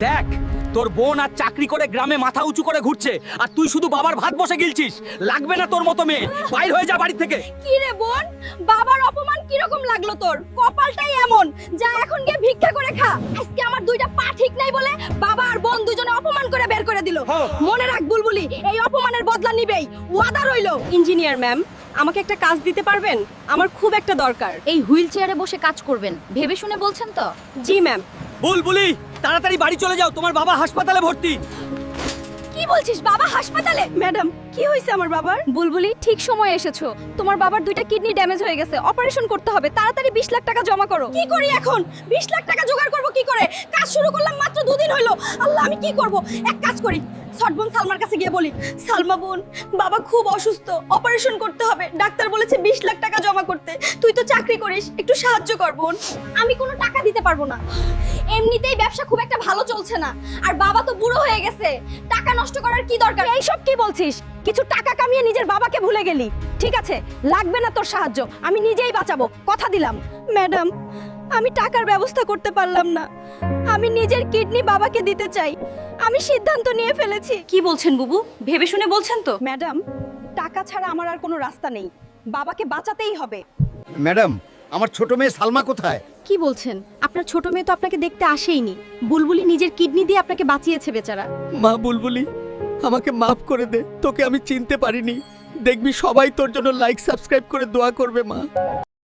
দেখ তোর বোন আর চাকরি করে গ্রামে মাথা উঁচু করে ঘুরছে আর তুই শুধু বাবার ভাত বসে গিলছিস। লাগবে না তোর মতো মেয়ে, বাইর হয়ে যা বাড়ি থেকে। কি রে বোন, বাবার অপমান কিরকম লাগলো তোর? কপালটাই এমন, যা এখন গিয়ে ভিক্ষা করে খা। আজকে আমার দুইটা পা ঠিক নাই বলে বাবা আর বোন দুজনে অপমান করে বের করে দিল। মনে রাখ বুলবুলি, এই অপমানের বদলা নিবেই, ওয়াদা রইলো। ইঞ্জিনিয়ার ম্যাম, আমাকে একটা কাজ দিতে পারবেন? আমার খুব একটা দরকার। এই হুইল চেয়ারে বসে কাজ করবেন, ভেবে শুনে বলছেন তো? জি ম্যাম। বুলবুলি তাড়াতাড়ি বাড়ি চলে যাও, তোমার বাবা হাসপাতালে ভর্তি। কি বলছিস, বাবা হাসপাতালে? ম্যাডাম, কি হয়েছে আমার বাবার? বুলবুলি ঠিক সময় এসেছো। তোমার বাবার দুইটা কিডনি ড্যামেজ হয়ে গেছে, অপারেশন করতে হবে। তাড়াতাড়ি 20 লাখ টাকা জমা করো। কি করি এখন? 20 লাখ টাকা জোগাড় করব কি করে? কাজ শুরু করলাম মাত্র 2 দিন হলো। আল্লাহ, আমি কি করব? এক কাজ করি, সটবোন সালমার কাছে গিয়ে বলি, সালমা বোন, বাবা খুব অসুস্থ, অপারেশন করতে হবে, ডাক্তার বলেছে 20 লাখ টাকা জমা করতে। তুই তো চাকরি করিস, একটু সাহায্য কর বোন। আমি কোনো টাকা দিতে পারবো না, এমনিতেই ব্যবসা খুব একটা ভালো চলছে না, আর বাবা তো বুড়ো হয়ে গেছে, টাকা নষ্ট করার কি দরকার? এইসব কি বলছিস? কিছু টাকা কামিয়ে নিজের বাবাকে ভুলে গেলি। ঠিক আছে, লাগবে না তোর সাহায্য, আমি নিজেই বাঁচাবো, কথা দিলাম। ম্যাডাম, আমি টাকার ব্যবস্থা করতে পারলাম না, আমি নিজের কিডনি বাবাকে দিতে চাই। আমি সিদ্ধান্ত নিয়ে ফেলেছি। কি বলছেন বুবু? ভেবে শুনে বলছেন তো? ম্যাডাম, টাকা ছাড়া আমার আর কোনো রাস্তা নেই, বাবাকে বাঁচাতেই হবে। ম্যাডাম, আমার ছোট মেয়ে সালমা কোথায়? কি বলছেন? আপনার ছোট মেয়ে তো আপনাকে দেখতে আসেইনি। বুলবুলি নিজের কিডনি দিয়ে আপনাকে বাঁচিয়েছে বেচারা। মা বুলবুলি, আমাকে মাফ করে দে, তোকে আমি চিনতে পারিনি। দেখবি সবাই তোর জন্য লাইক সাবস্ক্রাইব করে দোয়া করবে মা।